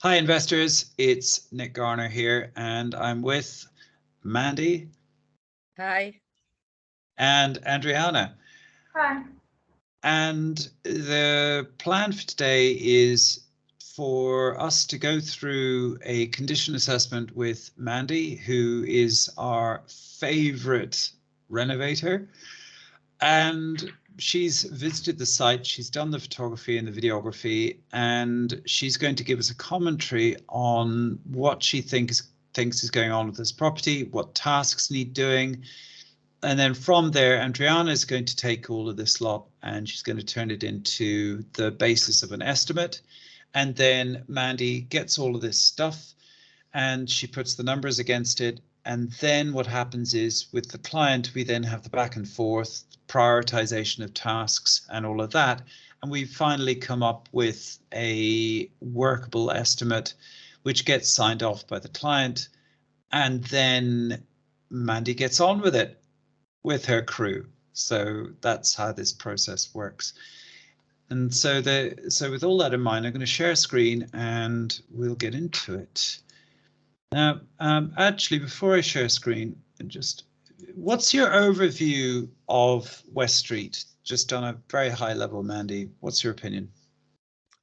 Hi investors, it's Nick Garner here and I'm with Mandie Hi. and Adriana. Hi. And the plan for today is for us to go through a condition assessment with Mandie, who is our favorite renovator. And she's visited the site, she's done the photography and the videography, and she's going to give us a commentary on what she thinks is going on with this property, what tasks need doing. And then from there, Adriana is going to take all of this lot and she's going to turn it into the basis of an estimate. And then Mandie gets all of this stuff and she puts the numbers against it. And then what happens is with the client, we then have the back and forth, prioritization of tasks and all of that. And we finally come up with a workable estimate, which gets signed off by the client. And then Mandie gets on with it with her crew. So that's how this process works. And so with all that in mind, I'm going to share a screen and we'll get into it. Now, actually, before I share screen, just what's your overview of West Street? Just on a very high level, Mandie, what's your opinion?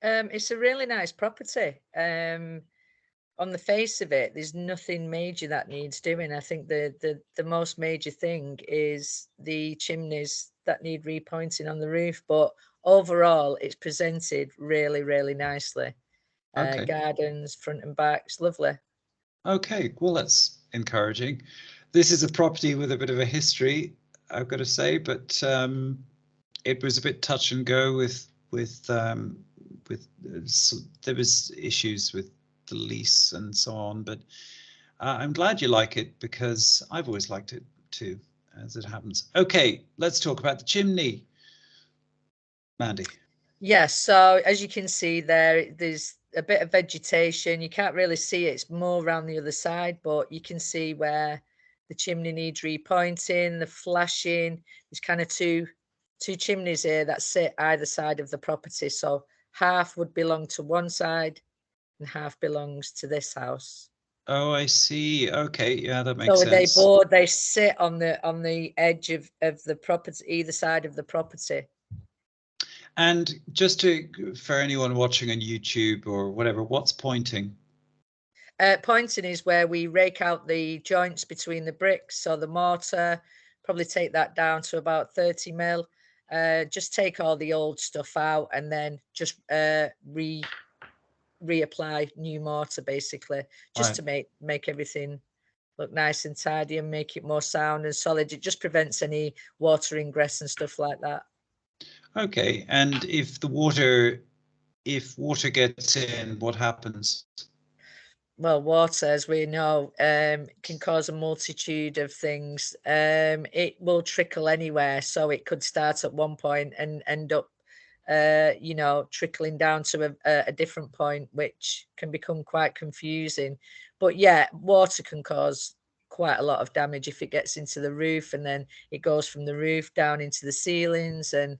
It's a really nice property. On the face of it, there's nothing major that needs doing. I think the most major thing is the chimneys that need repointing on the roof, but overall, it's presented really, really nicely. Okay. Gardens, front and back, it's lovely. Okay, well, that's encouraging. This is a property with a bit of a history, I've got to say, but it was a bit touch and go with there was issues with the lease and so on, but I'm glad you like it because I've always liked it too, as it happens. Okay, let's talk about the chimney, Mandie. Yes, so as you can see there's a bit of vegetation. You can't really see it. It's more around the other side, but you can see where the chimney needs repointing, the flashing. There's kind of two chimneys here that sit either side of the property. So half would belong to one side and half belongs to this house. Oh, I see. Okay, yeah, that makes sense. So they sit on the edge of the property, either side of the property. And just for anyone watching on YouTube or whatever, what's pointing? Pointing is where we rake out the joints between the bricks. So the mortar, probably take that down to about 30 mil. Just take all the old stuff out and then just reapply new mortar, basically, just to make everything look nice and tidy and make it more sound and solid. It just prevents any water ingress and stuff like that. Okay, and if water gets in, what happens? Well, water, as we know, can cause a multitude of things. It will trickle anywhere, so it could start at one point and end up, trickling down to a different point, which can become quite confusing. But yeah, water can cause quite a lot of damage if it gets into the roof, and then it goes from the roof down into the ceilings, and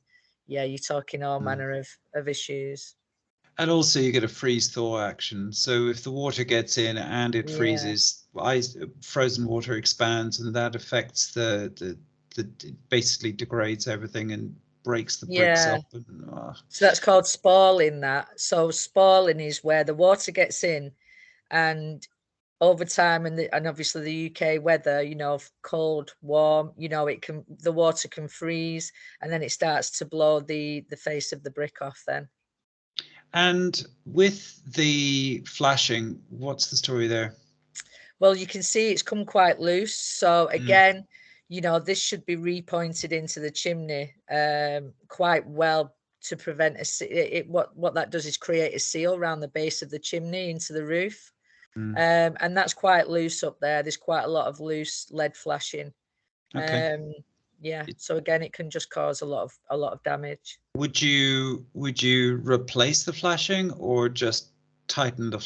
yeah, you're talking all manner of issues. And also you get a freeze-thaw action. So if the water gets in and it freezes, frozen water expands, and that affects the basically degrades everything and breaks the bricks up. And, So that's called spalling. So spalling is where the water gets in, and over time, and obviously the UK weather, cold, warm, the water can freeze, and then it starts to blow the face of the brick off then. And with the flashing, what's the story there? Well, you can see it's come quite loose. So again, this should be repointed into the chimney quite well to prevent what that does is create a seal around the base of the chimney into the roof. And that's quite loose up there. There's quite a lot of loose lead flashing. Okay. So again, it can just cause a lot of damage. Would you replace the flashing or just tighten the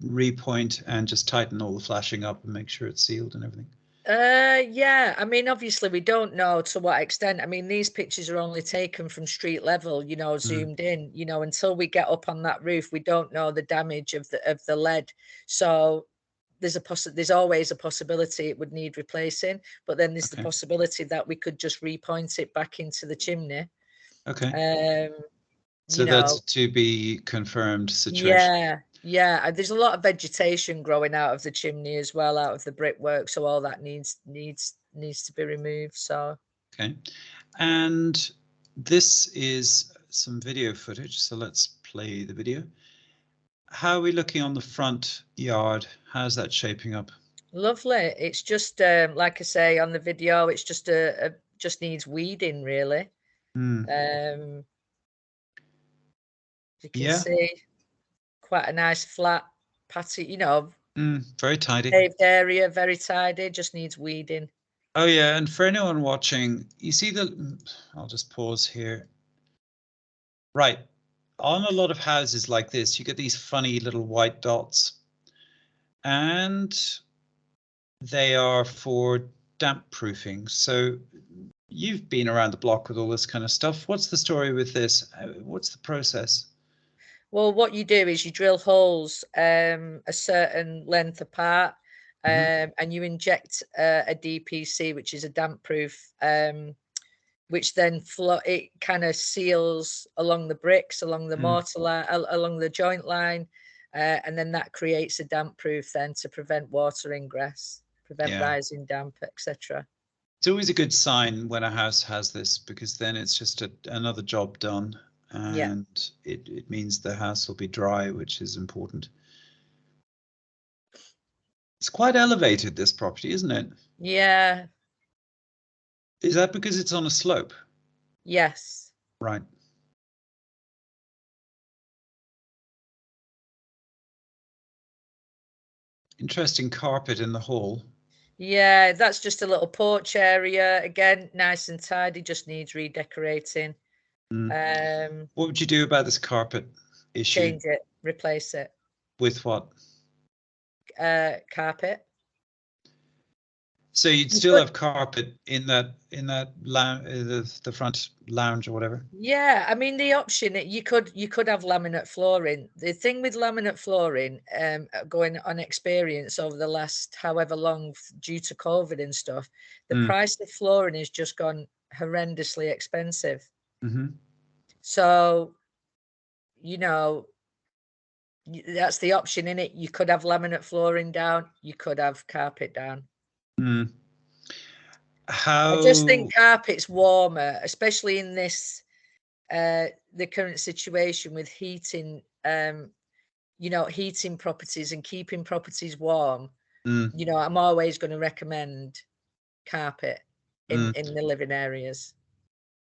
repoint and just tighten all the flashing up and make sure it's sealed and everything? Yeah, I mean, obviously we don't know to what extent. I mean, these pictures are only taken from street level, you know, zoomed in, you know, until we get up on that roof, we don't know the damage of the lead. So there's always a possibility it would need replacing, but then there's the possibility that we could just repoint it back into the chimney. Okay. So You that's know, a to be confirmed situation. yeah. There's a lot of vegetation growing out of the chimney as well, out of the brickwork. So all that needs to be removed. So Okay. And this is some video footage. So let's play the video. How are we looking on the front yard? How's that shaping up? lovely. It's just like I say on the video, it's just just needs weeding really. You can see quite a nice flat patty, you know, very tidy. paved area, very tidy, just needs weeding. Oh yeah, and for anyone watching, you see I'll just pause here. Right, on a lot of houses like this, you get these funny little white dots, and they are for damp proofing. So you've been around the block with all this kind of stuff. What's the story with this? What's the process? Well, what you do is you drill holes a certain length apart, and you inject a DPC, which is a damp proof, which then it kind of seals along the bricks, along the mortar line, along the joint line, and then that creates a damp proof then to prevent water ingress, prevent rising damp, etc. It's always a good sign when a house has this, because then it's just another job done, and it means the house will be dry, which is important. It's quite elevated, this property, isn't it? Yeah. Is that because it's on a slope? Yes. Right. Interesting carpet in the hall. Yeah, that's just a little porch area. Again, nice and tidy, just needs redecorating. What would you do about this carpet issue? Change it, replace it. With what? Carpet. So you'd still have carpet in that the front lounge or whatever. Yeah, I mean the option you could have laminate flooring. The thing with laminate flooring, going on experience over the last however long due to COVID and stuff, the price of flooring has just gone horrendously expensive. So, you know, that's the option in it. You could have laminate flooring down. You could have carpet down. I just think carpet's warmer, especially in this the current situation with heating. You know, heating properties and keeping properties warm. You know, I'm always going to recommend carpet in the living areas.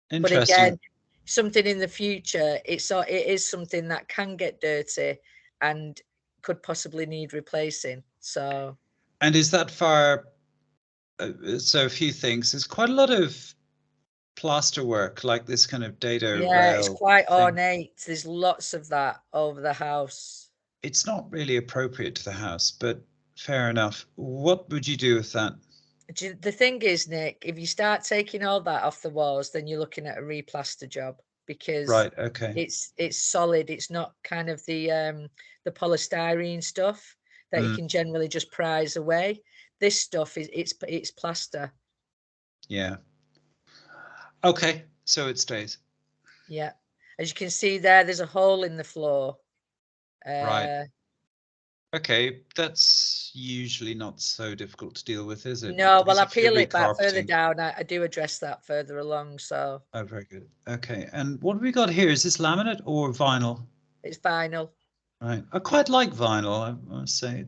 But again, something in the future, it is something that can get dirty and could possibly need replacing. So, and is that far? So a few things. There's quite a lot of plaster work, like this kind of data rail. It's quite ornate. There's lots of that over the house. It's not really appropriate to the house, but fair enough. What would you do with that? The thing is, Nick, if you start taking all that off the walls, then you're looking at a replaster job, because it's solid. It's not kind of the polystyrene stuff that you can generally just prise away. This stuff it's plaster. Yeah. Okay, so it stays. Yeah, as you can see there's a hole in the floor. Right. Okay, that's usually not so difficult to deal with, is it? No, well, I peel it back further down. I do address that further along. So. Oh, very good. Okay, and what have we got here? Is this laminate or vinyl? It's vinyl. Right. I quite like vinyl. I must say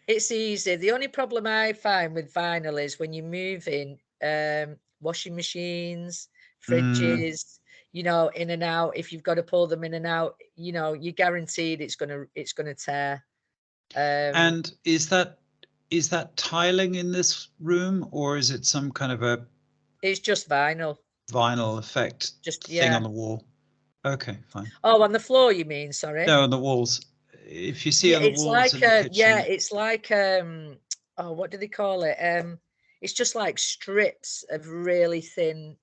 it's easy. The only problem I find with vinyl is when you move in washing machines, fridges, you know, in and out. If you've got to pull them in and out, you know, you're guaranteed it's gonna tear. And is that tiling in this room, or is it some kind of a? It's just vinyl effect just thing on the wall. Okay, fine. Oh, on the floor, you mean? Sorry. No, on the walls. If you see on the walls like in the kitchen. it's like oh, what do they call it? it's just like strips of really thin.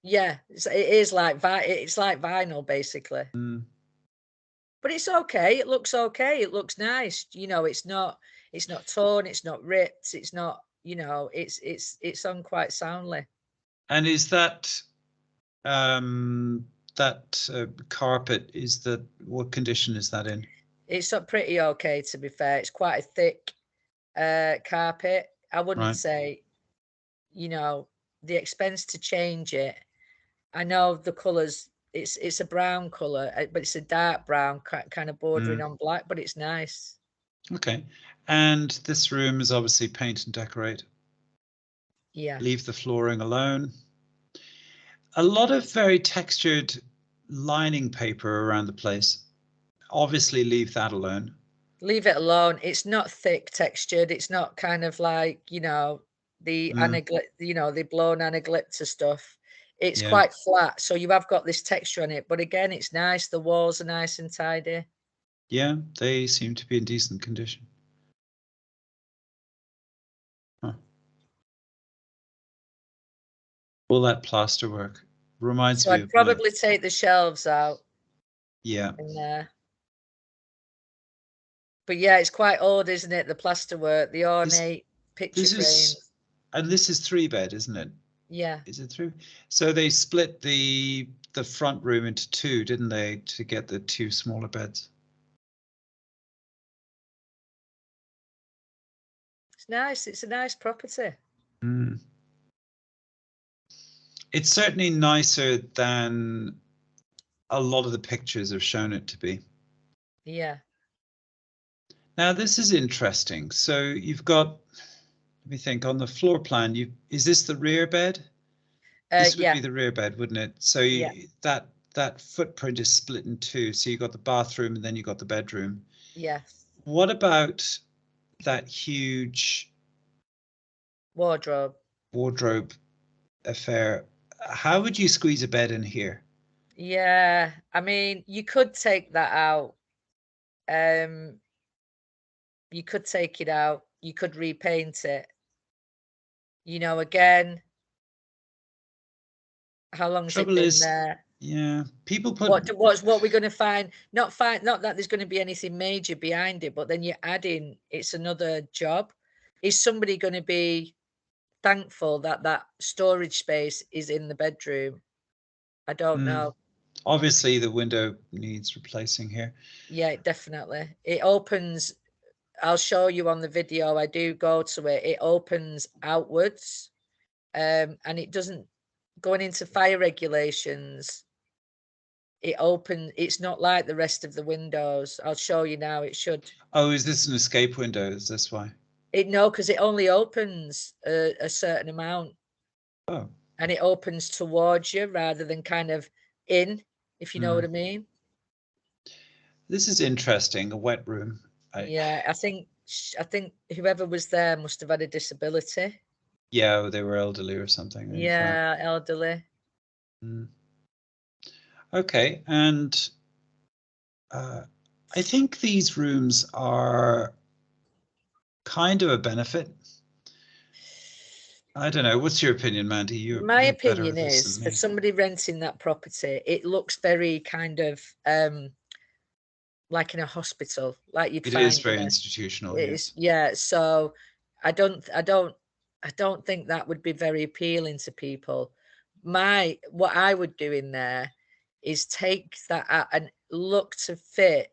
Yeah, it is like it's like vinyl basically. But it's okay. It looks okay. It looks nice. You know, it's not torn. It's not ripped. It's not. You know, it's on quite soundly. And is that carpet, what condition is that in? It's pretty okay, to be fair. It's quite a thick carpet. I wouldn't say, you know, the expense to change it. I know the colours. It's a brown colour, but it's a dark brown, kind of bordering on black. But it's nice. Okay, and this room is obviously paint and decorate. Yeah. Leave the flooring alone. A lot of very textured lining paper around the place. Obviously leave that alone. Leave it alone. It's not thick textured. It's not kind of like, you know, the the blown anaglypta stuff. It's quite flat. So you have got this texture on it. But again, it's nice. The walls are nice and tidy. Yeah, they seem to be in decent condition. Huh. All that plaster work reminds me of. I'd probably take the shelves out. Yeah. In there. But yeah, it's quite old, isn't it? The plasterwork, the ornate picture frames. And this is 3-bed, isn't it? Yeah. Is it 3? So they split the front room into 2, didn't they, to get the 2 smaller beds? It's nice. It's a nice property. It's certainly nicer than a lot of the pictures have shown it to be. Yeah. Now this is interesting. So you've got, let me think, on the floor plan, is this the rear bed? This would be the rear bed, wouldn't it? So that footprint is split in 2. So you got the bathroom and then you got the bedroom. Yes. What about that huge wardrobe affair? How would you squeeze a bed in here? Yeah, I mean, you could take that out. You could take it out. You could repaint it. You know, again, how long's it been there? Yeah, people put what we're going to find. Not that there's going to be anything major behind it, but then you're adding. It's another job. Is somebody going to be thankful that that storage space is in the bedroom? I don't know. Obviously, the window needs replacing here. Yeah, definitely. It opens. I'll show you on the video. I do go to it. It opens outwards, and it doesn't. Going into fire regulations, it opens. It's not like the rest of the windows. I'll show you now. It should. Oh, is this an escape window? Is this why? No, because it only opens a certain amount. Oh. And it opens towards you rather than kind of in, if you know what I mean. This is interesting. A wet room. Yeah, I think whoever was there must have had a disability. Yeah, they were elderly or something. Yeah, elderly. Okay, and I think these rooms are kind of a benefit. I don't know. What's your opinion, Mandie? My opinion is for somebody renting that property, it looks very kind of like in a hospital, like you'd find. It is very institutional. Yes. Yeah. So I don't think that would be very appealing to people. What I would do in there is take that out and look to fit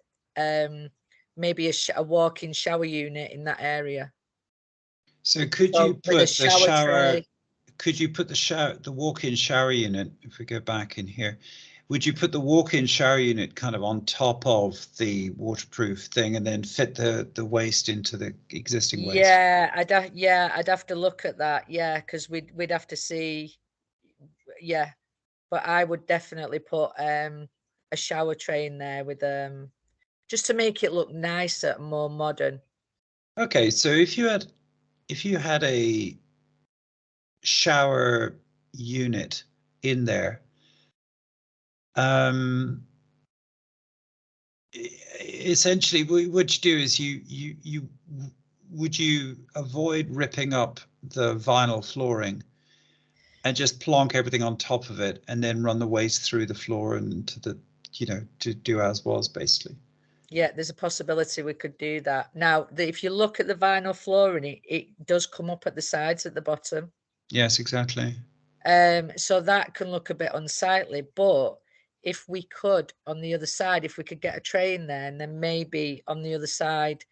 maybe a walk-in shower unit in that area. So could you put the shower? Could you put the walk-in shower unit? If we go back in here, would you put the walk-in shower unit kind of on top of the waterproof thing and then fit the waste into the existing waste? Yeah, I'd have to look at that. Yeah, because we'd have to see. Yeah, but I would definitely put a shower tray in there with just to make it look nicer and more modern. Okay, so if you had a shower unit in there, essentially what you do is you would you avoid ripping up the vinyl flooring and just plonk everything on top of it and then run the waste through the floor and to the, to do as was basically? Yeah, there's a possibility we could do that. Now, if you look at the vinyl flooring, it does come up at the sides at the bottom. Yes, exactly. So that can look a bit unsightly, but if we could, on the other side, if we could get a tray in there and then maybe on the other side,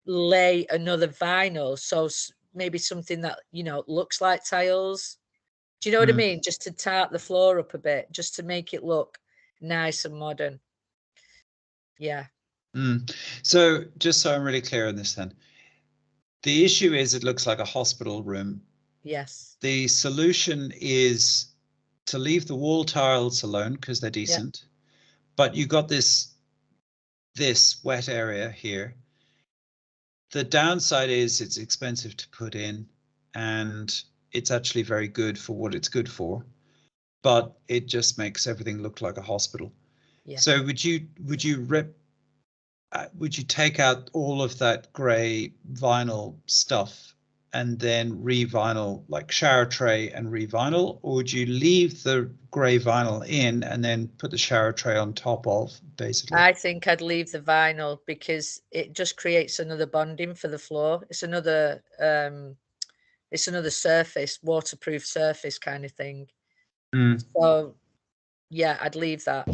lay another vinyl. So maybe something that, looks like tiles. Do you know what I mean? Just to tart the floor up a bit, just to make it look nice and modern. Yeah. So just so I'm really clear on this then, the issue is it looks like a hospital room. Yes. The solution is to leave the wall tiles alone because they're decent, but you got this wet area here. The downside is it's expensive to put in, and it's actually very good for what it's good for, but it just makes everything look like a hospital. Yeah. So would you take out all of that grey vinyl stuff and then re-vinyl, like shower tray and re-vinyl, or would you leave the grey vinyl in and then put the shower tray on top of, basically? I think I'd leave the vinyl because it just creates another bonding for the floor. It's another surface, waterproof surface kind of thing. So yeah, I'd leave that.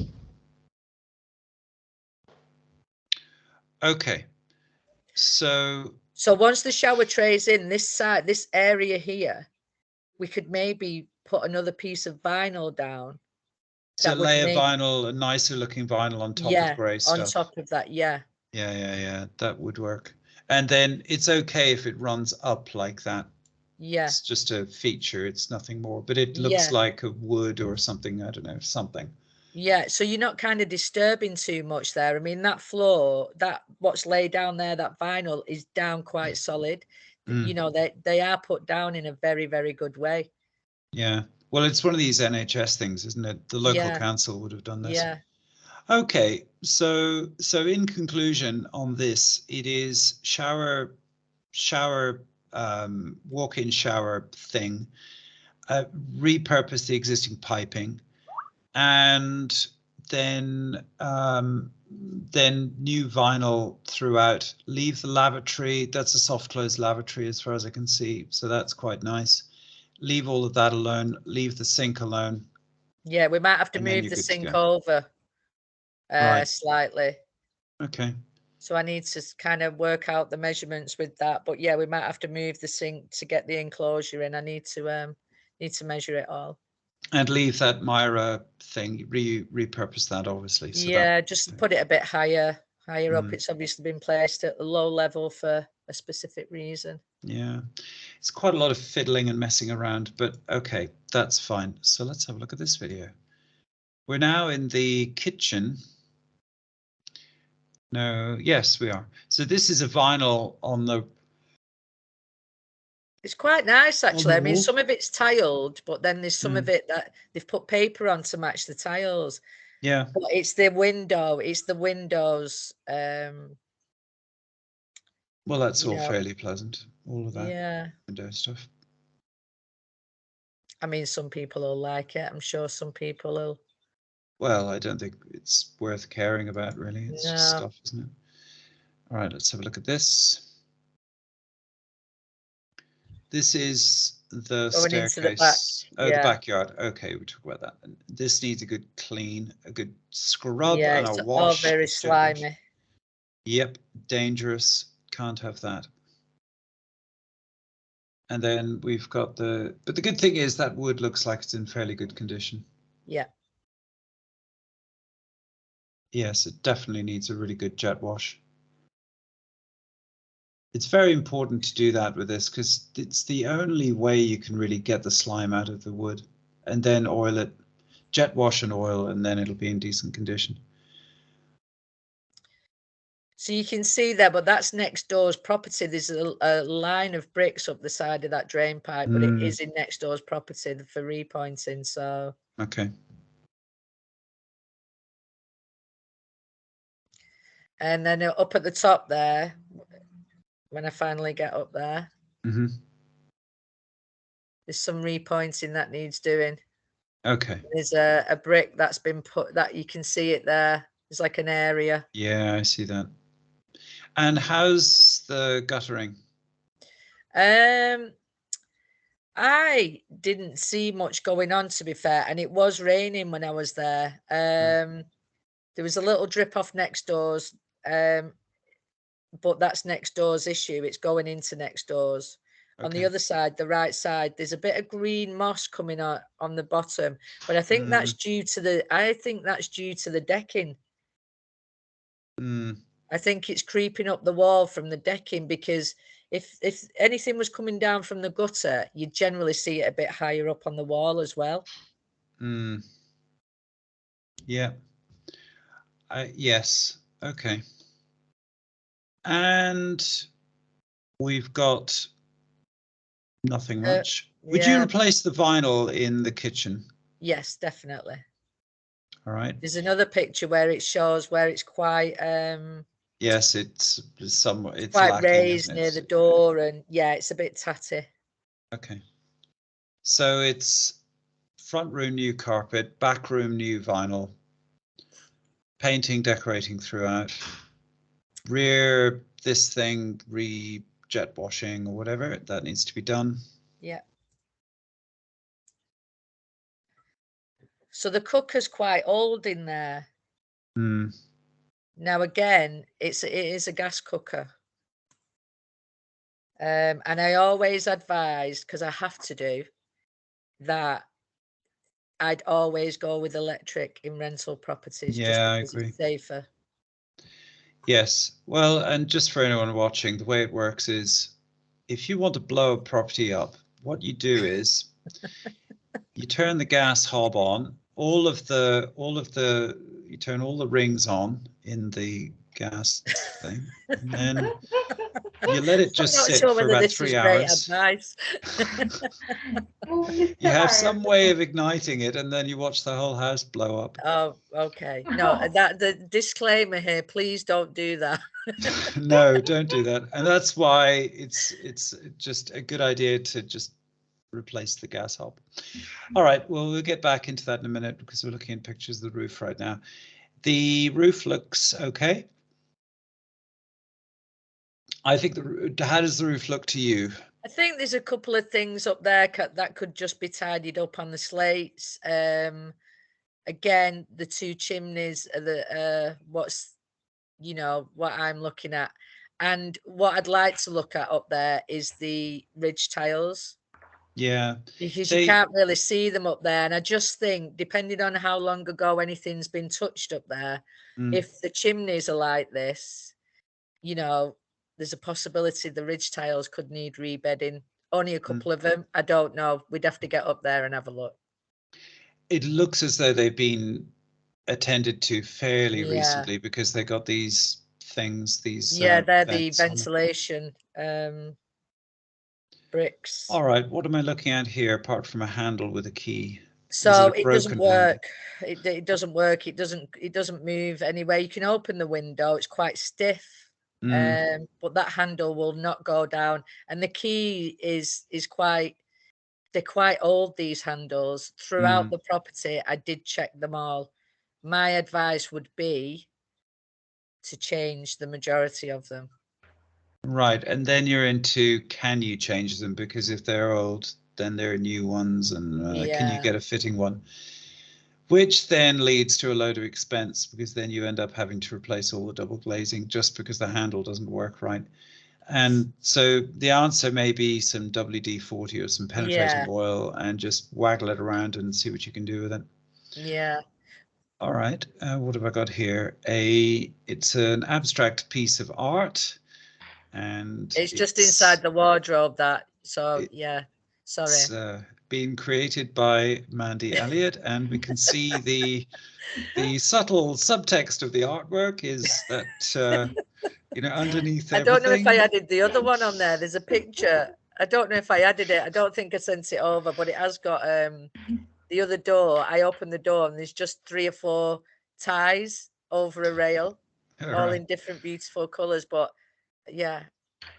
Okay. So once the shower tray's in this side, this area here, we could maybe put another piece of vinyl down. So lay a nicer looking vinyl on top of grey stuff. On top of that, yeah. Yeah, that would work. And then it's okay if it runs up like that. Yeah. It's just a feature, it's nothing more, but it looks like a wood or something, I don't know, something. Yeah, so you're not kind of disturbing too much there. I mean, that floor, what's laid down there, that vinyl is down quite solid. They are put down in a very, very good way. Yeah. Well, it's one of these NHS things, isn't it? The local council would have done this. Yeah. Okay, so in conclusion on this, it is shower walk-in shower thing, repurpose the existing piping, and then new vinyl throughout. Leave the lavatory. That's a soft close lavatory as far as I can see, so that's quite nice. Leave all of that alone. Leave the sink alone. Yeah, we might have to move the sink over slightly. Okay. So I need to kind of work out the measurements with that. But yeah, we might have to move the sink to get the enclosure in. I need to measure it all. And leave that Myra thing, repurpose that obviously. So yeah, just put it a bit higher up. It's obviously been placed at a low level for a specific reason. Yeah, it's quite a lot of fiddling and messing around, but okay, that's fine. So let's have a look at this video. We're now in the kitchen. No, yes, we are. So this is a vinyl on the... It's quite nice, actually. I mean, some of it's tiled, but then there's some of it that they've put paper on to match the tiles. Yeah. But it's the window. It's the windows. Well, that's all fairly pleasant. All of that. Yeah. Window stuff. I mean, some people will like it. I'm sure some people will. Well, I don't think it's worth caring about, really. It's just stuff, isn't it? All right, let's have a look at this. This is the staircase. Into the back. The backyard. Okay, we talk about that. And this needs a good clean, a good scrub and a wash. All very slimy. Yep, dangerous. Can't have that. And then we've got but the good thing is that wood looks like it's in fairly good condition. Yeah. Yes, it definitely needs a really good jet wash. It's very important to do that with this because it's the only way you can really get the slime out of the wood, and then oil it, jet wash and oil, and then it'll be in decent condition. So you can see there, but that's next door's property. There's a line of bricks up the side of that drain pipe, but it is in next door's property for repointing. So okay. And then up at the top there, when I finally get up there. Mm-hmm. There's some repointing that needs doing. Okay. There's a brick that's been put, that you can see it there. There's like an area. Yeah, I see that. And how's the guttering? I didn't see much going on, to be fair, and it was raining when I was there. There was a little drip off next door's, but that's next door's issue. It's going into next door's. Okay. On the other side, the right side, there's a bit of green moss coming out on the bottom, but I think that's due to the decking. I think it's creeping up the wall from the decking, because if anything was coming down from the gutter, you generally see it a bit higher up on the wall as well. Yeah. Yes. Okay. And we've got nothing much. Would you replace the vinyl in the kitchen? Yes, definitely. All right. There's another picture where it shows where it's quite yes, it's somewhat, it's quite lacking, raised near the door, and yeah, it's a bit tatty. Okay. So it's front room new carpet, back room new vinyl, painting, decorating throughout, rear this thing jet washing or whatever that needs to be done. Yeah. So the cooker's quite old in there. Now again, it is a gas cooker. And I always advise, because I have to do that, I'd always go with electric in rental properties. Yeah, just because I agree. It's safer. Yes. Well, and just for anyone watching, the way it works is, if you want to blow a property up, what you do is you turn the gas hob on, you turn all the rings on in the gas thing, and then you let it just sit for about 3 hours. You have some way of igniting it, and then you watch the whole house blow up. Oh, okay. No, the disclaimer here, please don't do that. No, don't do that. And that's why it's just a good idea to just replace the gas hob. All right, well, we'll get back into that in a minute, because we're looking at pictures of the roof right now. The roof looks okay. I think how does the roof look to you? I think there's a couple of things up there that could just be tidied up on the slates. Again, the two chimneys are what I'm looking at. And what I'd like to look at up there is the ridge tiles. Yeah. Because you can't really see them up there. And I just think, depending on how long ago anything's been touched up there, if the chimneys are like this, there's a possibility the ridge tiles could need rebedding. Only a couple of them. I don't know. We'd have to get up there and have a look. It looks as though they've been attended to fairly recently, because they got these things, they're the ventilation bricks. All right, what am I looking at here apart from a handle with a key? So it doesn't work. It doesn't work. It doesn't move anywhere. You can open the window. It's quite stiff. But that handle will not go down. And the key is they're quite old, these handles. Throughout the property, I did check them all. My advice would be to change the majority of them. Right, and then you're into, can you change them? Because if they're old, then there are new ones, and can you get a fitting one? Which then leads to a load of expense, because then you end up having to replace all the double glazing just because the handle doesn't work right. And so the answer may be some WD-40 or some penetrating oil, and just waggle it around and see what you can do with it. Yeah. All right, what have I got here? It's an abstract piece of art, and it's just inside the wardrobe, that. So yeah, sorry. It's being created by Mandie Elliott, and we can see the subtle subtext of the artwork is that underneath everything. I don't know if I added the other one on there. There's a picture. I don't know if I added it. I don't think I sent it over, but it has got the other door. I opened the door and there's just 3 or 4 ties over a rail, all in different beautiful colors. But yeah,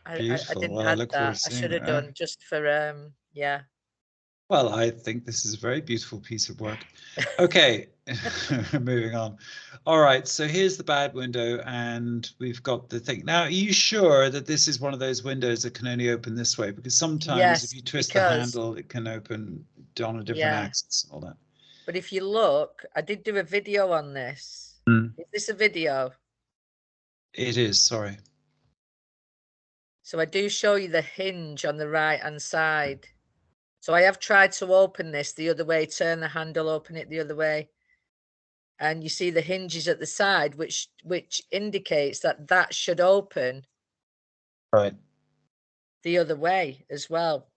I Beautiful. didn't Well, I add look forward that. to I seeing should it. have done just for yeah. Well, I think this is a very beautiful piece of work. Okay, moving on. All right, so here's the bad window, and we've got the thing. Now, are you sure that this is one of those windows that can only open this way? Because sometimes if Yes, you twist the because handle, it can open on a different yeah. axis and all that. But if you look, I did do a video on this. Is this a video? It is, sorry. So I do show you the hinge on the right hand side. So I have tried to open this the other way, turn the handle, open it the other way. And you see the hinges at the side, which indicates that that should open Right. the other way as well.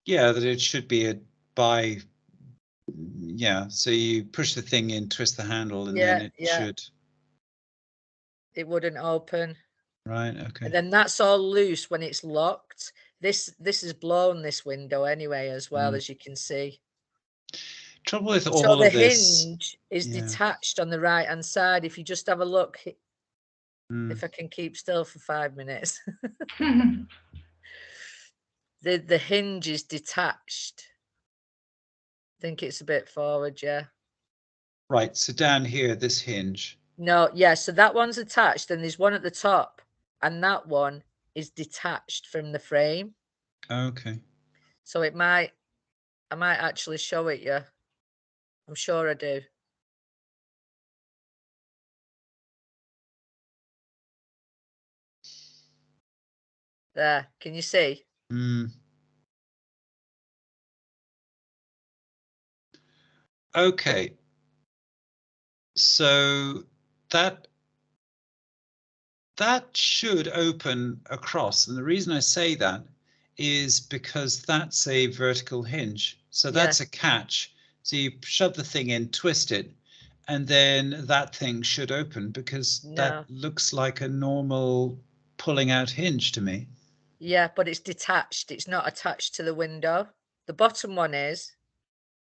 Yeah, that it should be a by, yeah, so you push the thing in, twist the handle, and then it should. It wouldn't open. Right, okay. And then that's all loose when it's locked. This is blown, this window anyway, as well, as you can see. Trouble with So all the of this. hinge is Yeah. detached on the right hand side. If you just have a look, if I can keep still for 5 minutes. The hinge is detached. I think it's a bit forward, yeah. Right, so down here, this hinge. No, yeah, so that one's attached, and there's one at the top, and that one is detached from the frame. Okay. So I might actually show it you. I'm sure I do. There, can you see? Okay. So that should open across, and the reason I say that is because that's a vertical hinge. So that's a catch. So you shove the thing in, twist it, and then that thing should open, because that looks like a normal pulling out hinge to me. Yeah, but it's detached. It's not attached to the window. The bottom one is.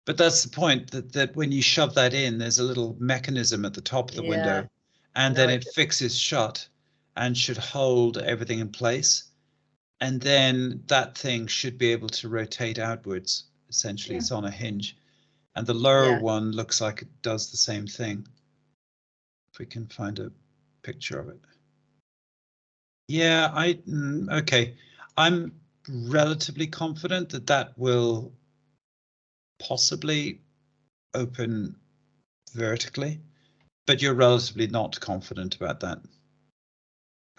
But that's the point, that when you shove that in, there's a little mechanism at the top of the window, and then it fixes shut and should hold everything in place. And then that thing should be able to rotate outwards. Essentially, it's on a hinge. And the lower one looks like it does the same thing. If we can find a picture of it. Yeah, okay. I'm relatively confident that that will possibly open vertically, but you're relatively not confident about that.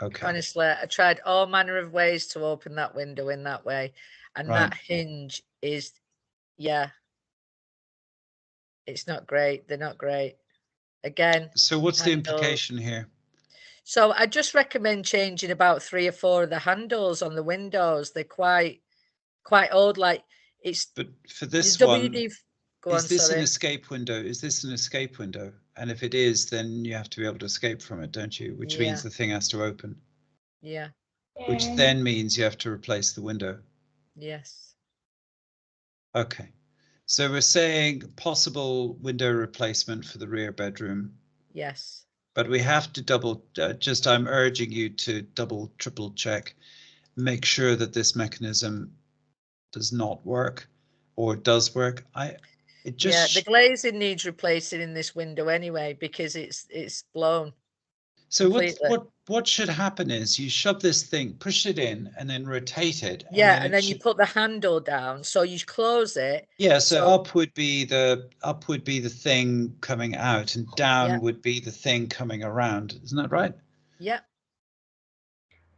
Okay. Honestly, I tried all manner of ways to open that window in that way, and that hinge is, it's not great. They're not great. Again. So what's the implication here? So I just recommend changing about 3 or 4 of the handles on the windows. They're quite old. Like it's. But for this WD, one, is this an escape window? Is this an escape window? And if it is, then you have to be able to escape from it, don't you? Which means the thing has to open. Yeah. Which then means you have to replace the window. Yes. Okay. So we're saying possible window replacement for the rear bedroom. Yes. But we have to double, I'm urging you to double, triple check, make sure that this mechanism does not work or does work. The glazing needs replacing in this window anyway, because it's blown. So what should happen is you shove this thing, push it in, and then rotate it. And then you put the handle down, so you close it. Yeah, so up would be the thing coming out, and down would be the thing coming around. Isn't that right? Yeah.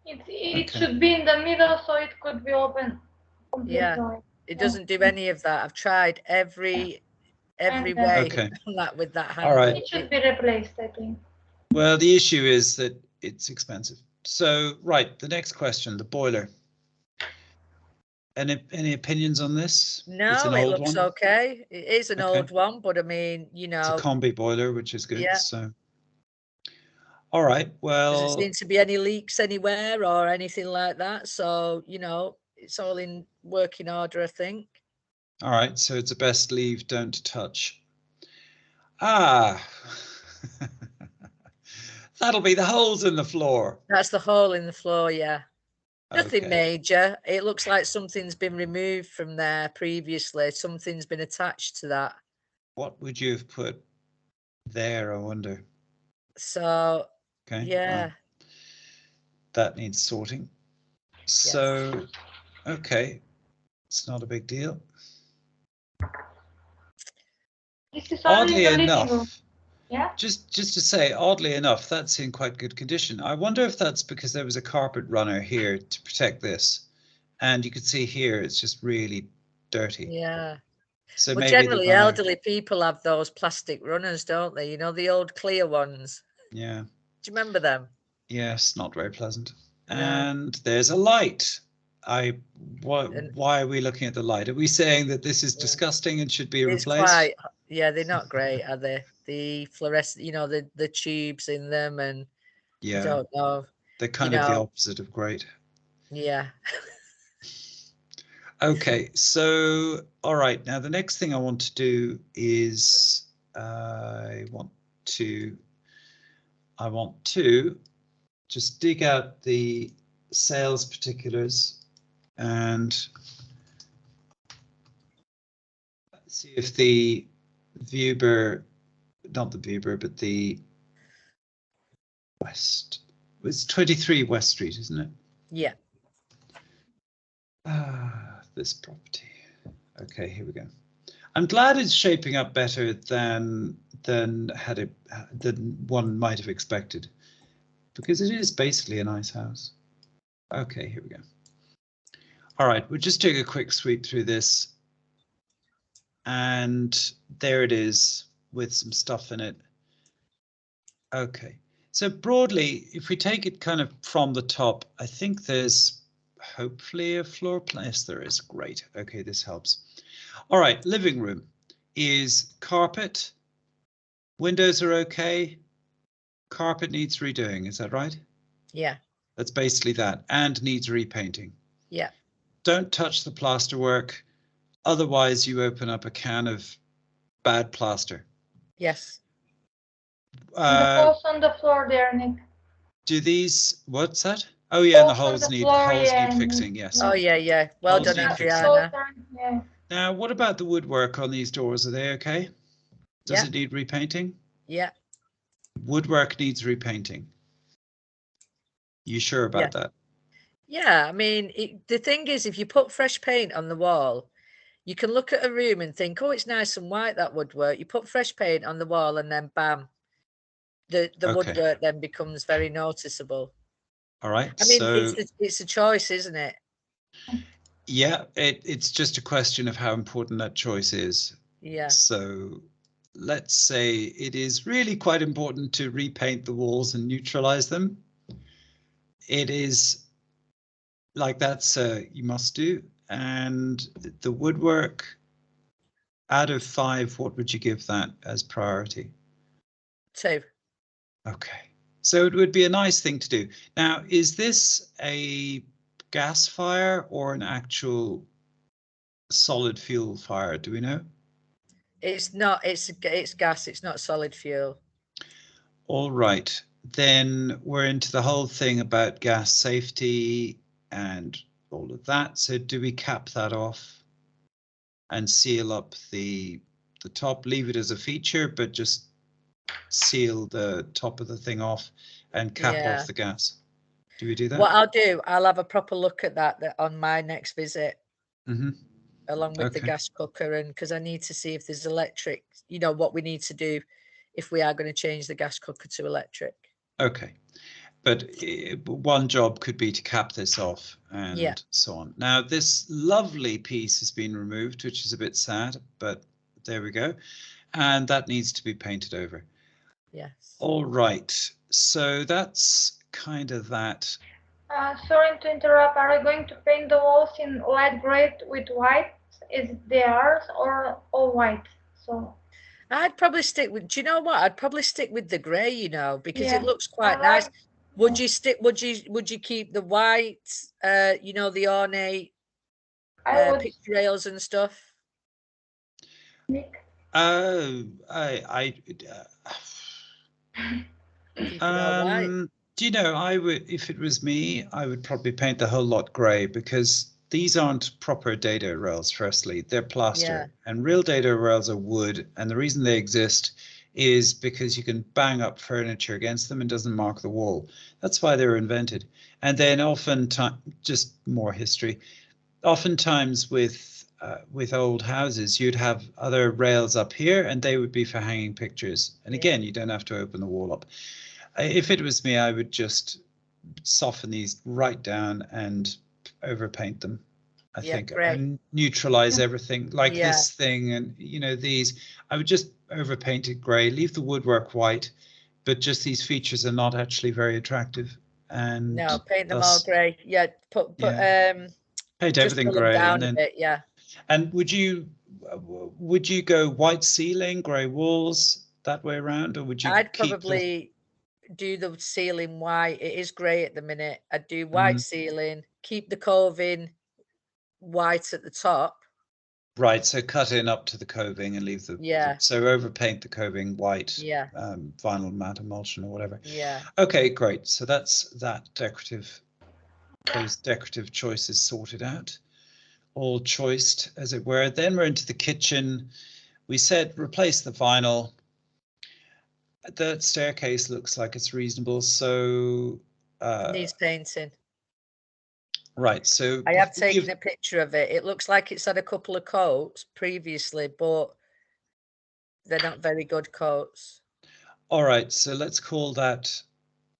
It should be in the middle, so it could be open completely. Yeah. It doesn't do any of that. I've tried every way with that handle. All right. It should be replaced, I think. Well, the issue is that it's expensive. So, right, the next question, the boiler. Any opinions on this? No, it looks okay. It is an old one, but I mean, it's a combi boiler, which is good. Yeah. So, all right. Well, doesn't seem to be any leaks anywhere or anything like that. So, it's all in working order, I think. All right. So it's a best leave, don't touch. Ah. That'll be the holes in the floor. That's the hole in the floor, yeah. Nothing Okay. major. It looks like something's been removed from there previously. Something's been attached to that. What would you have put there, I wonder? So, Okay. yeah. Well, that needs sorting. So, okay. It's not a big deal. This is only Oddly the living room. enough, Yeah. just to say, oddly enough, that's in quite good condition. I wonder if that's because there was a carpet runner here to protect this. And you can see here, it's just really dirty. Yeah. So Well, maybe generally, the runner, elderly people have those plastic runners, don't they? You know, the old clear ones. yeah. Do you remember them? Yes, not very pleasant. No. And there's a light. Why are we looking at the light? Are we saying that this is disgusting and should be It's replaced? quite, yeah, they're not great, are they? The fluorescent, you know, the tubes in them, and I Yeah, don't know. they're kind of the opposite of great. Yeah. Okay, so all right, now the next thing I want to do is I want to just dig out the sales particulars and see if the Vuber, not the Vuber, but the West, it's 23 West Street, isn't it? Yeah. This property. Okay, here we go. I'm glad it's shaping up better than one might have expected, because it is basically a nice house. Okay, here we go. All right, we'll just take a quick sweep through this. And there it is with some stuff in it. Okay, so broadly, if we take it kind of from the top, I think there's hopefully a floor plan. Yes, there is. Great. Okay, this helps. All right, living room is carpet. Windows are okay. Carpet needs redoing. Is that right? Yeah. That's basically that, and needs repainting. Yeah. Don't touch the plasterwork. Otherwise, you open up a can of bad plaster. Yes. And the holes on the floor there, Nick. Do these, what's that? Oh yeah, and the holes need yeah, fixing, yes. Oh yeah, yeah. Well Holes done, need fixing. Adriana. Yeah. Now, what about the woodwork on these doors? Are they okay? Does it need repainting? Yeah. Woodwork needs repainting. You sure about that? Yeah, I mean, the thing is, if you put fresh paint on the wall, you can look at a room and think, oh, it's nice and white, that woodwork. You put fresh paint on the wall and then bam, the woodwork then becomes very noticeable. All right. I mean, it's a choice, isn't it? Yeah, it's just a question of how important that choice is. Yeah. So let's say it is really quite important to repaint the walls and neutralize them. It is like that's you must do. And the woodwork, out of 5, what would you give that as priority? 2. Okay, so it would be a nice thing to do. Now, is this a gas fire or an actual solid fuel fire? Do we know? It's not. It's gas. It's not solid fuel. All right, then we're into the whole thing about gas safety and all of that. So do we cap that off and seal up the top, leave it as a feature, but just seal the top of the thing off and cap off the gas? Do we do that? What I'll do, I'll have a proper look at that on my next visit. Along with the gas cooker, and because I need to see if there's electric, you know, what we need to do if we are going to change the gas cooker to electric. Okay, but one job could be to cap this off and so on. Now this lovely piece has been removed, which is a bit sad, but there we go. And that needs to be painted over. Yes. All right, so that's kind of that. Sorry to interrupt. Are you going to paint the walls in light gray with white? Is it theirs or all white? So I'd probably stick with. Do you know what? I'd probably stick with the grey. You know, because it looks quite nice. Would you stick? Would you keep the white? You know, the ornate picture rails and stuff. Nick. Do Do you know, I would, if it was me, I would probably paint the whole lot grey, because these aren't proper dado rails. Firstly, they're plaster, and real dado rails are wood, and the reason they exist is because you can bang up furniture against them and doesn't mark the wall. That's why they were invented. And then oftentimes, just more history, oftentimes with old houses, you'd have other rails up here, and they would be for hanging pictures. And again, you don't have to open the wall up. If it was me, I would just soften these right down and overpaint them, I think, and neutralize everything like this thing. And, you know, these, I would just overpaint it grey, leave the woodwork white, but just these features are not actually very attractive. And no, paint them all grey. Yeah, paint everything grey, and then And would you go white ceiling, grey walls, that way around, or would you? I'd probably do the ceiling white. It is grey at the minute. I'd do white ceiling, keep the coving white at the top. Right, so cut in up to the coving and leave the so overpaint the coving white, vinyl matte emulsion or whatever. Yeah. Okay, great. So that's those decorative choices sorted out, all choiced, as it were. Then we're into the kitchen. We said replace the vinyl. The staircase looks like it's reasonable, so needs painting. Right, so I have taken a picture of it. It looks like it's had a couple of coats previously, but they're not very good coats. All right, so let's call that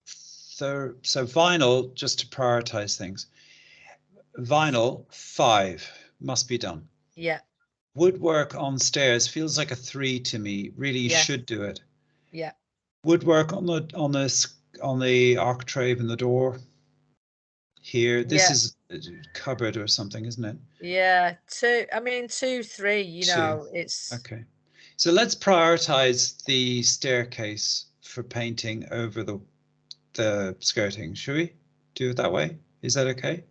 so vinyl, just to prioritize things. Vinyl 5 must be done. Yeah. Woodwork on stairs feels like a 3 to me. Really, you should do it. Yeah. Woodwork on the architrave and the door. Here, this is a cupboard or something, isn't it? Yeah, 2. I mean, 2, 3. You know, it's okay. So let's prioritize the staircase for painting over the skirting. Should we do it that way? Is that okay?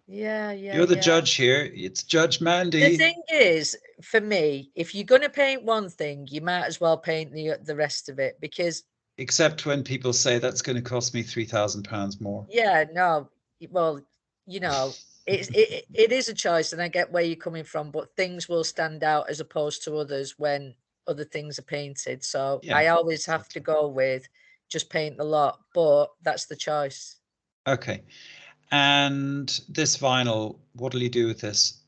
Yeah. You're the judge here. It's Judge Mandie. The thing is, for me, if you're going to paint one thing, you might as well paint the rest of it, because. Except when people say that's going to cost me £3,000 more. Yeah, no. Well, you know, it is a choice, and I get where you're coming from, but things will stand out as opposed to others when other things are painted. So I always have to go with just paint the lot, but that's the choice. Okay. And this vinyl, what will you do with this?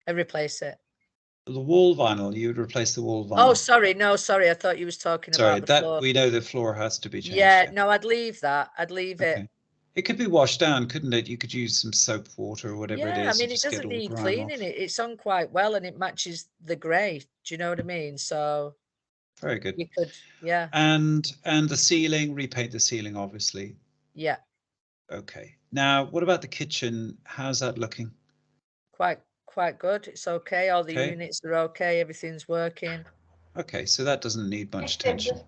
I replace it. The wall vinyl, you would replace the wall vinyl. Oh, sorry. No, sorry. I thought you was talking about the floor. We know the floor has to be changed. Yeah, no, I'd leave that. I'd leave it. It could be washed down, couldn't it? You could use some soap water or whatever it is. Yeah, I mean, it doesn't need cleaning. It's on quite well, and it matches the grey. Do you know what I mean? So very good. You could, And the ceiling, repaint the ceiling, obviously. Yeah. Okay. Now, what about the kitchen? How's that looking? Quite good. It's okay. All the units are okay. Everything's working. Okay, so that doesn't need much attention.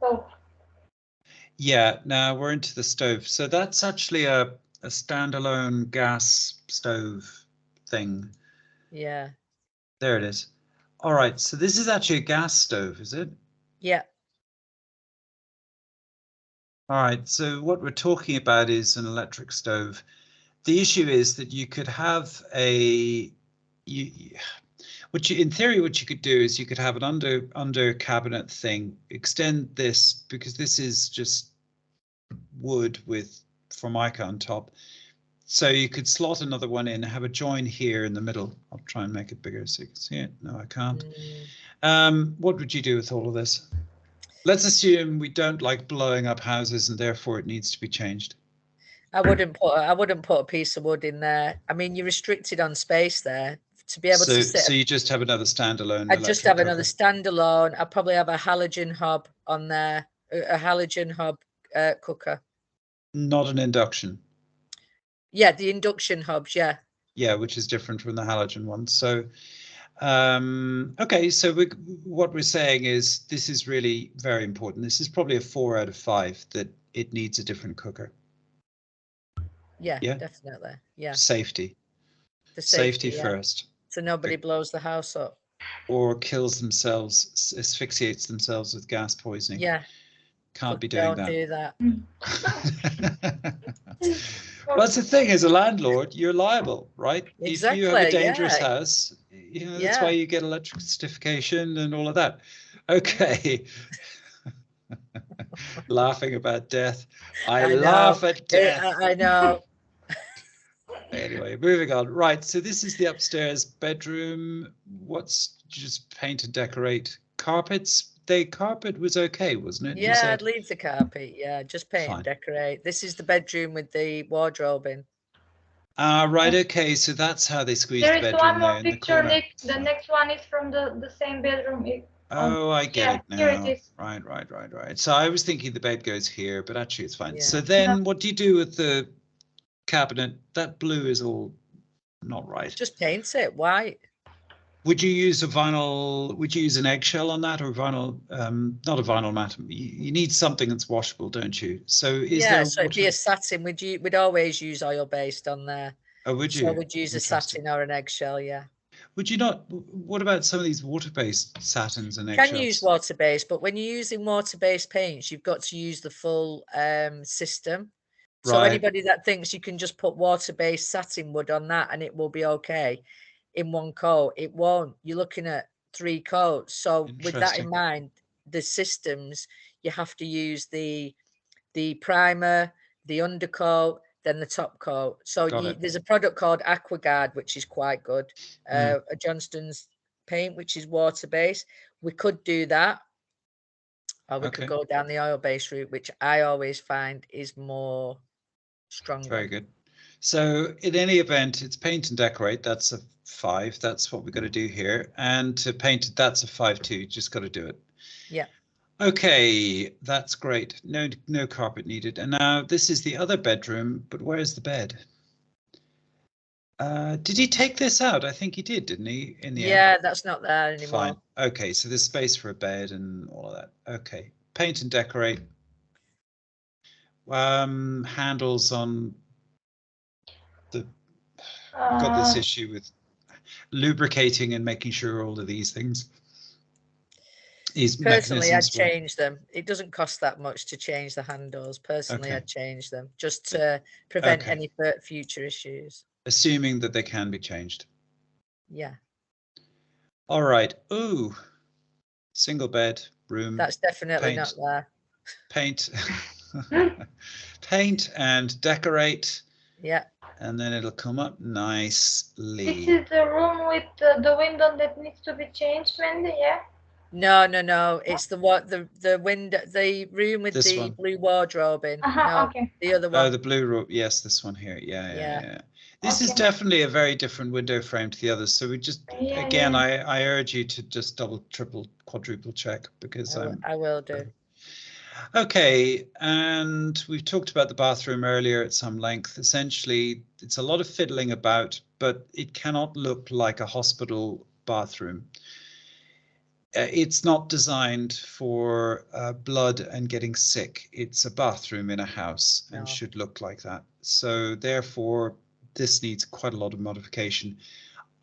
Yeah, now we're into the stove. So that's actually a standalone gas stove thing. Yeah. There it is. All right, so this is actually a gas stove, is it? Yeah. All right, so what we're talking about is an electric stove. The issue is that you could have in theory, what you could do is you could have an under cabinet thing, extend this, because this is just wood with Formica on top. So you could slot another one in, have a join here in the middle. I'll try and make it bigger so you can see it. No, I can't. What would you do with all of this? Let's assume we don't like blowing up houses and therefore it needs to be changed. I wouldn't put a piece of wood in there. I mean, you're restricted on space there to be able to sit. So you just have another standalone. I'd just have another standalone. I'd probably have a halogen hob on there, a halogen hob cooker. Not an induction. Yeah, the induction hobs. Yeah. Yeah, which is different from the halogen one. So, okay. So what we're saying is this is really very important. This is probably a 4 out of 5 that it needs a different cooker. Yeah, definitely. Yeah. Safety. The safety first. So nobody blows the house up. Or kills themselves, asphyxiates themselves with gas poisoning. Yeah. Can't be doing Don't do that. Well, that's the thing, as a landlord, you're liable, right? If you have a Exactly, dangerous yeah. house, you know, that's Yeah. why you get electric certification and all of that. Okay. Laughing about death. I laugh at death. I know. Anyway, moving on. Right, so this is the upstairs bedroom. What's just paint and decorate? Carpets. The carpet was okay, wasn't it? You Yeah, said? I'd leave the carpet. Yeah, just paint Fine. and decorate. This is the bedroom with the wardrobe in. Right, okay, so that's how they squeeze There the is bedroom one there more in the picture, corner. Nick. The Fine. next one is from the same bedroom. Oh, I get yeah, it now. here it is. Right. So I was thinking the bed goes here, but actually it's fine. Yeah. So then what do you do with the cabinet? That blue is all not right. Just paint it white. Would you use a vinyl, would you use an eggshell on that, or vinyl, not a vinyl mat? You need something that's washable, don't you? So is there So it'd be a satin. We'd always use oil based on there. Oh, would you? So we'd use a satin or an eggshell, yeah. Would you not? What about some of these water-based satins and eggshells? You can use water-based, but when you're using water-based paints, you've got to use the full system. So Right. anybody that thinks you can just put water-based satin wood on that and it will be okay in one coat, it won't. You're looking at 3 coats. So with that in mind, the systems, you have to use the primer, the undercoat, then the top coat. So there's a product called AquaGuard, which is quite good. A Johnston's paint, which is water-based. We could do that. Or we could go down the oil-based route, which I always find is more stronger. Very good. So in any event, it's paint and decorate. That's a 5. That's what we've got to do here. And to paint it, that's a 5 too. Just got to do it. Yeah. Okay, that's great. No carpet needed. And now this is the other bedroom, but where's the bed? Did he take this out? I think he did, didn't he? In the end. Yeah, that's not there anymore. Fine. Okay, so there's space for a bed and all of that. Okay, paint and decorate. Handles on the. I've got this issue with lubricating and making sure all of these things. Personally, I'd change them. It doesn't cost that much to change the handles. Personally, I'd change them just to prevent any future issues. Assuming that they can be changed. Yeah. All right. Ooh, single bed room. That's definitely not there. Paint, paint and decorate. Yeah. And then it'll come up nicely. This is the room with the window that needs to be changed, Mandie, yeah? No. It's the window, the room with the blue wardrobe in. Okay. The other one. Oh, the blue room. Yes, this one here. Yeah. This is definitely a very different window frame to the others. So we just, again, I urge you to just double, triple, quadruple check because I will do. Okay, and we've talked about the bathroom earlier at some length. Essentially, it's a lot of fiddling about, but it cannot look like a hospital bathroom. It's not designed for blood and getting sick. It's a bathroom in a house and should look like that. So therefore, this needs quite a lot of modification.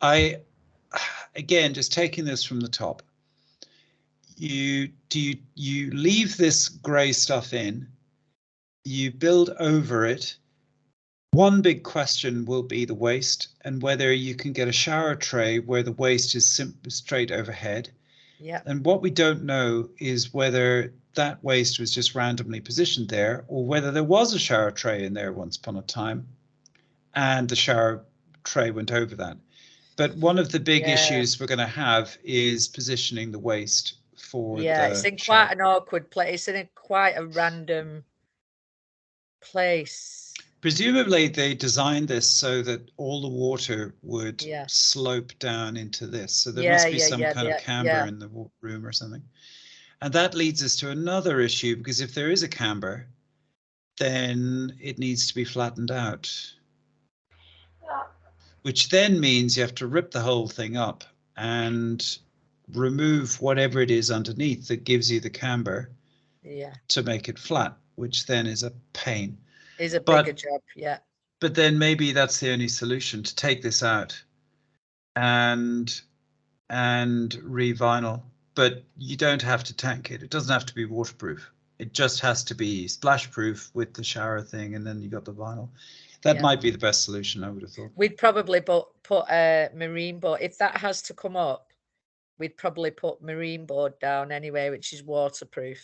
Again, just taking this from the top, you leave this gray stuff in, you build over it. One big question will be the waste and whether you can get a shower tray where the waste is straight overhead. Yeah. And what we don't know is whether that waste was just randomly positioned there or whether there was a shower tray in there once upon a time and the shower tray went over that. But one of the big issues we're going to have is positioning the waste for it's in quite an awkward place. It's in quite a random place. Presumably they designed this so that all the water would slope down into this. So there must be some kind of camber in the room or something. And that leads us to another issue, because if there is a camber, then it needs to be flattened out. Which then means you have to rip the whole thing up and remove whatever it is underneath that gives you the camber to make it flat, which then is a pain. Is a bigger job, But then maybe that's the only solution, to take this out and re-vinyl. But you don't have to tank it. It doesn't have to be waterproof. It just has to be splash proof with the shower thing, and then you got the vinyl. That might be the best solution, I would have thought. We'd probably put a marine board. If that has to come up, we'd probably put marine board down anyway, which is waterproof.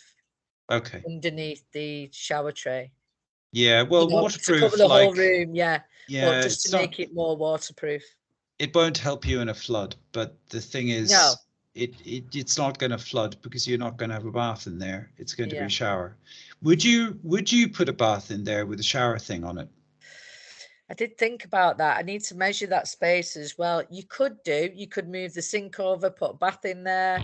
Okay. Underneath the shower tray. Yeah, well, waterproof, to cover the whole room, yeah, but just to make it more waterproof. It won't help you in a flood, but the thing is, it's not going to flood because you're not going to have a bath in there. It's going to be a shower. Would you put a bath in there with a shower thing on it? I did think about that. I need to measure that space as well. You could move the sink over, put a bath in there.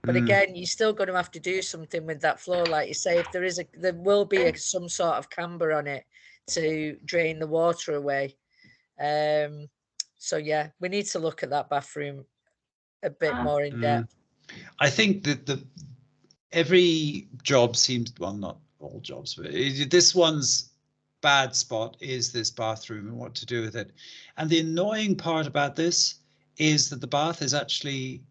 But again, you're still going to have to do something with that floor. Like you say, if there will be some sort of camber on it to drain the water away. So yeah, we need to look at that bathroom a bit more in depth. I think that every job seems, well, not all jobs, but this one's bad spot is this bathroom and what to do with it. And the annoying part about this is that the bath is actually,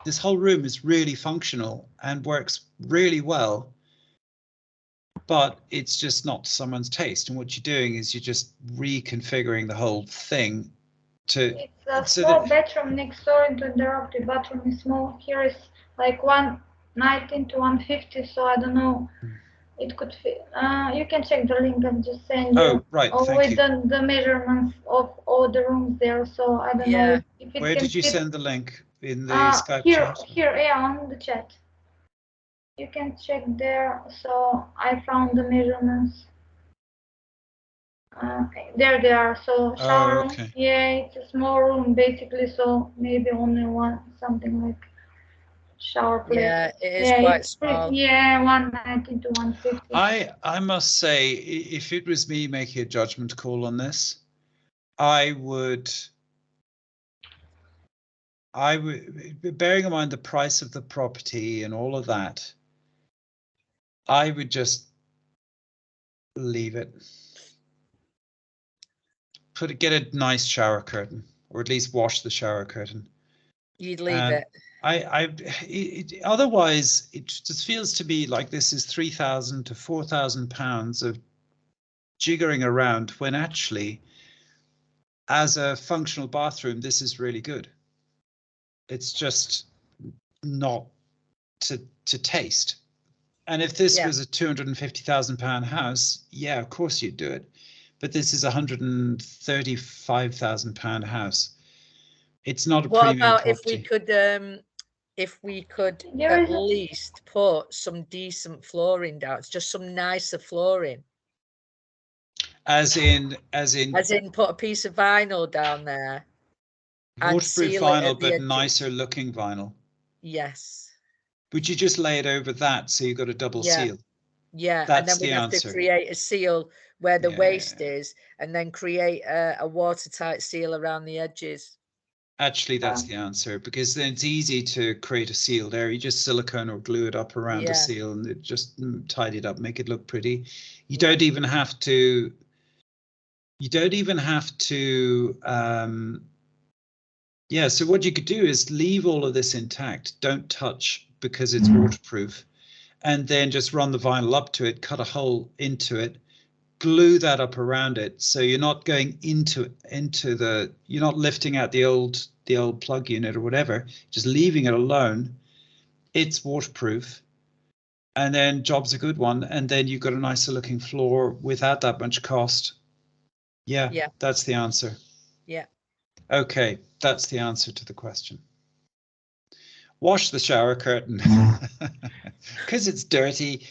this whole room is really functional and works really well, but it's just not someone's taste. And what you're doing is you're just reconfiguring the whole thing to. It's a small bedroom next door into the interrupt. The bathroom is small. Here is like 119 to 150, so I don't know. It could fit. You can check the link I'm just saying. Oh, right. With the measurements of all the rooms there. So I don't know if it Where can did you fit. Send the link? In the Skype here, chat? Here, on the chat. You can check there. So I found the measurements. There they are. So shower room. Yeah, it's a small room basically. So maybe only one, something like shower place. Yeah, it is quite small. Yeah, 119 to 150. I must say, if it was me making a judgment call on this, I would, bearing in mind the price of the property and all of that, I would just leave it. Get a nice shower curtain, or at least wash the shower curtain. You'd leave it. Otherwise, it just feels to me like this is £3,000 to £4,000 of jiggering around, when actually, as a functional bathroom, this is really good. It's just not to taste. And if this was a £250,000 house, yeah, of course you'd do it. But this is a £135,000 house. It's not a premium property. What about if we could at least put some decent flooring down, just some nicer flooring? As in put a piece of vinyl down there. Waterproof vinyl, but nicer looking vinyl. Yes. Would you just lay it over that so you've got a double seal? Yeah, and then we have to create a seal where the waste is, and then create a watertight seal around the edges. Actually, that's the answer, because then it's easy to create a seal there. You just silicone or glue it up around the seal, and it just tidy it up, make it look pretty. You don't even have to. So what you could do is leave all of this intact. Don't touch, because it's waterproof, and then just run the vinyl up to it, cut a hole into it, glue that up around it, so you're not going into you're not lifting out the old plug unit or whatever, just leaving it alone. It's waterproof, and then job's a good one, and then you've got a nicer looking floor without that much cost. Yeah, that's the answer. Yeah. Okay, that's the answer to the question. Wash the shower curtain because it's dirty,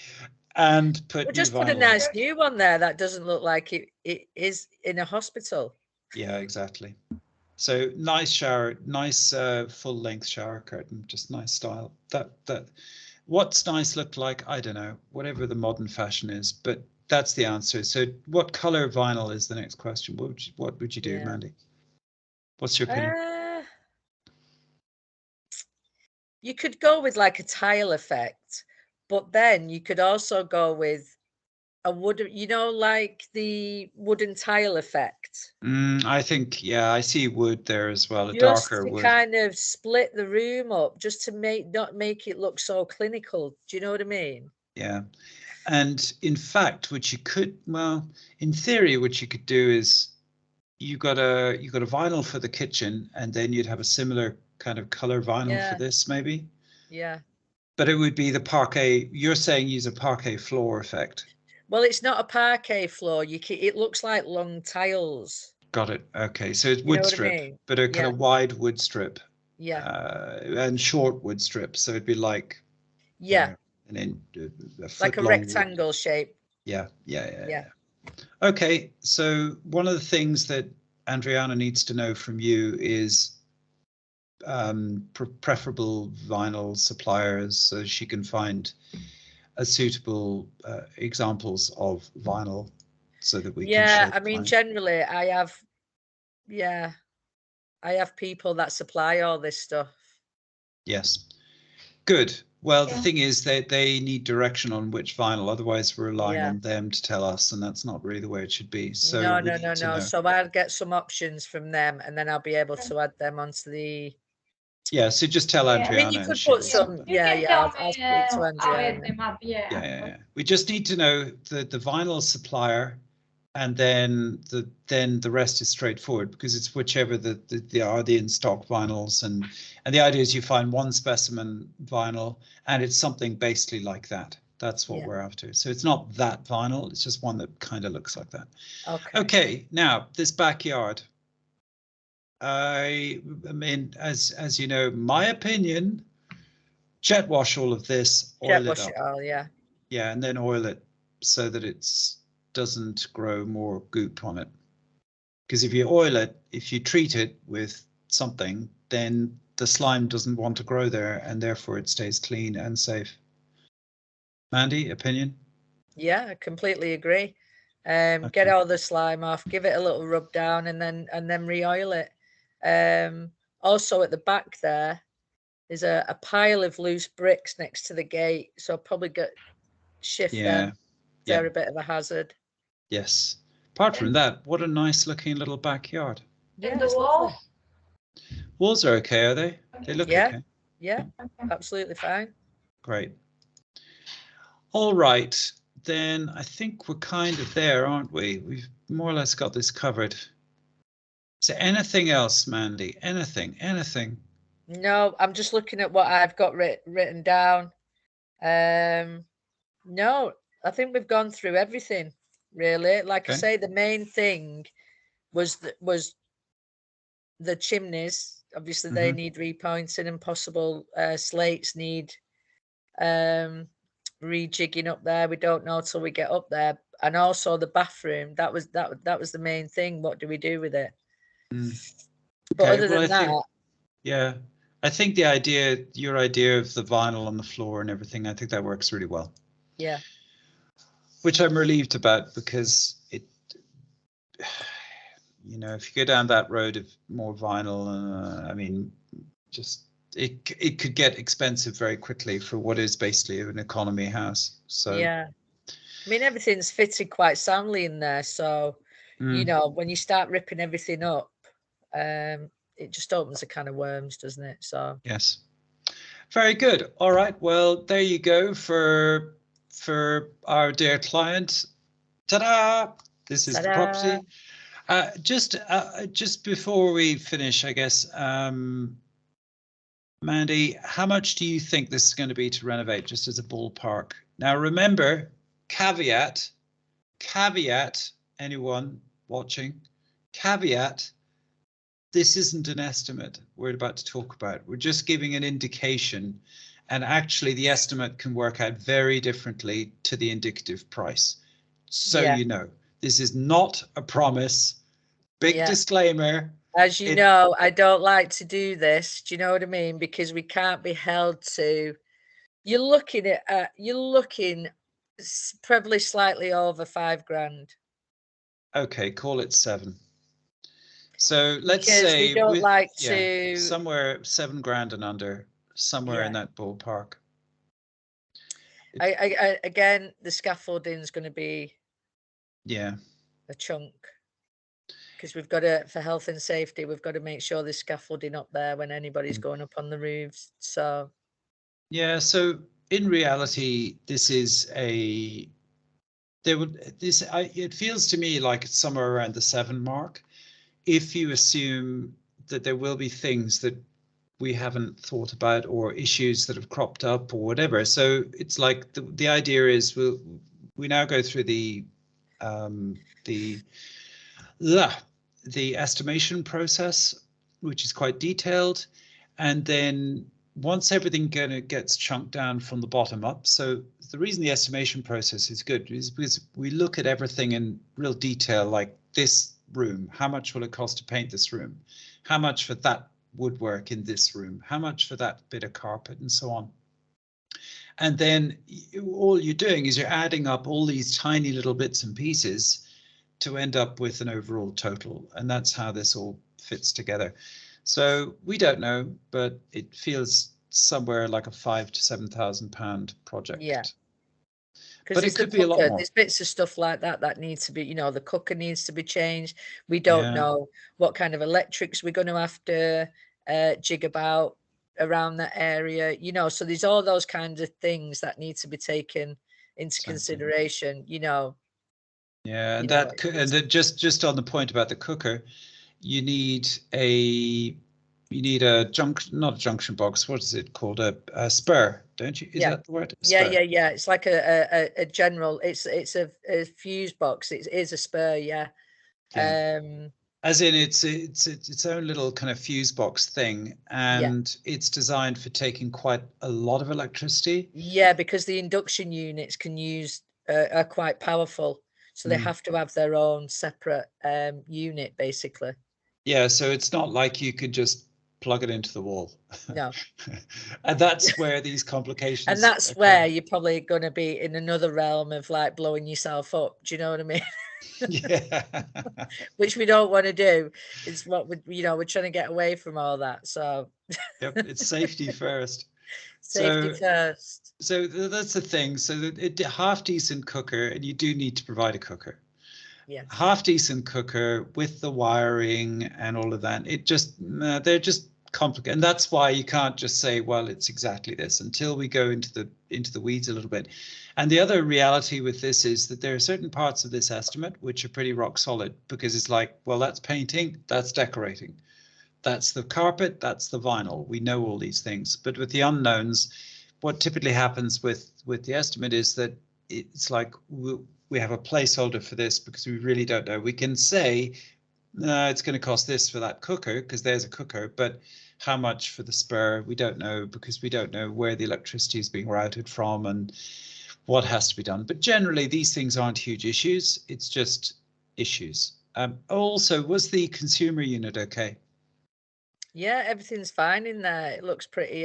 and put a nice new one there that doesn't look like it is in a hospital. Yeah, exactly. So nice shower, nice full length shower curtain, just nice style. That what's nice look like? I don't know, whatever the modern fashion is, but that's the answer. So what color vinyl is the next question? What would you do, Mandie? What's your opinion? You could go with like a tile effect, but then you could also go with a wooden, like the wooden tile effect. I think, I see wood there as well, just darker wood. Kind of split the room up, just to not make it look so clinical. Do you know what I mean? Yeah. And in fact, what you could, well, in theory, what you could do is you got a vinyl for the kitchen, and then you'd have a similar kind of color vinyl for this, maybe. Yeah. But it would be the parquet. You're saying use a parquet floor effect. Well, it's not a parquet floor. It looks like long tiles. Got it. Okay, so it's wood strip, I mean? but a kind of wide wood strip. Yeah. And short wood strip, so it'd be like yeah, and then a foot like a long rectangle wood. shape. Yeah. Okay, so one of the things that Andriana needs to know from you is preferable vinyl suppliers, so she can find a suitable examples of vinyl, so that we can show I mean, generally I have people that supply all this stuff. Yes, good. Well, the thing is that they need direction on which vinyl, otherwise we're relying on them to tell us, and that's not really the way it should be. So no. So I'll get some options from them, and then I'll be able to add them onto the. Yeah, so just tell Andriana. I mean, you could put some. I'll speak to Andriana. Yeah. We just need to know the vinyl supplier, and then the rest is straightforward, because it's whichever are the in stock vinyls, and the idea is you find one specimen vinyl, and it's something basically like that. That's what we're after. So it's not that vinyl, it's just one that kind of looks like that. Okay, now this backyard. I mean, as you know, my opinion, jet wash all of this, oil it up. Yeah, and then oil it so that it's doesn't grow more goop on it. Because if you oil it, if you treat it with something, then the slime doesn't want to grow there, and therefore it stays clean and safe. Mandie, opinion? Yeah, I completely agree. Get all the slime off, give it a little rub down, and then re-oil it. Also at the back there is a pile of loose bricks next to the gate, so I'll probably shift them. They're a bit of a hazard. Yes. Apart from that, what a nice looking little backyard. And the walls? Walls are okay, are they? They look okay. Yeah, absolutely fine. Great. All right, then I think we're kind of there, aren't we? We've more or less got this covered. Is there anything else, Mandie? Anything? No, I'm just looking at what I've got written down. No, I think we've gone through everything, really. Like I say, the main thing was the chimneys. Obviously, they need repointing, and possible slates need rejigging up there. We don't know till we get up there. And also the bathroom. That was the main thing. What do we do with it? But other than that, I think your idea of the vinyl on the floor and everything, I think that works really well. Yeah. Which I'm relieved about, because it, if you go down that road of more vinyl, I mean, just it could get expensive very quickly for what is basically an economy house. So yeah, I mean, everything's fitted quite soundly in there. So when you start ripping everything up, it just opens a can of worms, doesn't it? So yes, very good. All right, well, there you go for our dear client. Ta-da! This is the property. Just before we finish, I guess, Mandie, how much do you think this is going to be to renovate, just as a ballpark? Now, remember, caveat, anyone watching, caveat, this isn't an estimate we're about to talk about. We're just giving an indication, and actually the estimate can work out very differently to the indicative price. So this is not a promise. Big disclaimer. As you know, I don't like to do this. Do you know what I mean? Because we can't be held to. You're looking probably slightly over $5,000. Okay, call it 7. So let's say we don't like to somewhere $7,000 and under, somewhere in that ballpark. Again, the scaffolding is going to be a chunk, because we've got to, for health and safety, we've got to make sure there's scaffolding up there when anybody's going up on the roofs. So in reality, this is a, it feels to me like it's somewhere around the 7 mark. If you assume that there will be things that we haven't thought about or issues that have cropped up or whatever. So it's like the idea is we now go through the estimation process, which is quite detailed, and then once everything kind of gets chunked down from the bottom up. So the reason the estimation process is good is because we look at everything in real detail, like this room, how much will it cost to paint this room? How much for that woodwork in this room? How much for that bit of carpet, and so on? And then all you're doing is you're adding up all these tiny little bits and pieces to end up with an overall total. And that's how this all fits together. So we don't know, but it feels somewhere like a £5,000 to £7,000 project. Yeah. But it could be a lot more. There's bits of stuff like that needs to be, you know, the cooker needs to be changed. We don't know what kind of electrics we're going to have to jig about around that area, you know. So there's all those kinds of things that need to be taken into consideration, you know. Yeah, and just on the point about the cooker, you need a not a junction box. What is it called? A spur, don't you? Is that the word? Yeah. It's like a general. It's a fuse box. It is a spur. Yeah. As in its own little kind of fuse box thing, and it's designed for taking quite a lot of electricity. Yeah, because the induction units can use are quite powerful, so they have to have their own separate unit, basically. Yeah, so it's not like you could just plug it into the wall. No. And that's where these complications and that's occur. Where you're probably going to be in another realm of like blowing yourself up. Do you know what I mean? Yeah. Which we don't want to do. It's what we're trying to get away from all that. So yep, it's safety first. Safety first. So that's the thing. So half decent cooker, and you do need to provide a cooker. Yeah. Half decent cooker with the wiring and all of that. They're just complicated, and that's why you can't just say, well, it's exactly this, until we go into the weeds a little bit. And the other reality with this is that there are certain parts of this estimate which are pretty rock solid, because it's like, well, that's painting, that's decorating, that's the carpet, that's the vinyl. We know all these things. But with the unknowns, what typically happens with the estimate is that it's like we have a placeholder for this because we really don't know. We can say, no, it's going to cost this for that cooker because there's a cooker, but how much for the spur? We don't know, because we don't know where the electricity is being routed from and what has to be done. But generally, these things aren't huge issues. It's just issues. Also, was the consumer unit okay? Yeah, everything's fine in there. It looks pretty,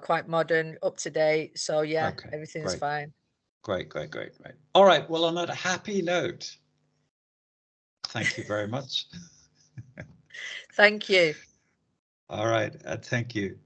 quite modern, up to date. So yeah, okay, everything's fine. Great. All right. Well, on that happy note, thank you very much. Thank you. All right. Thank you.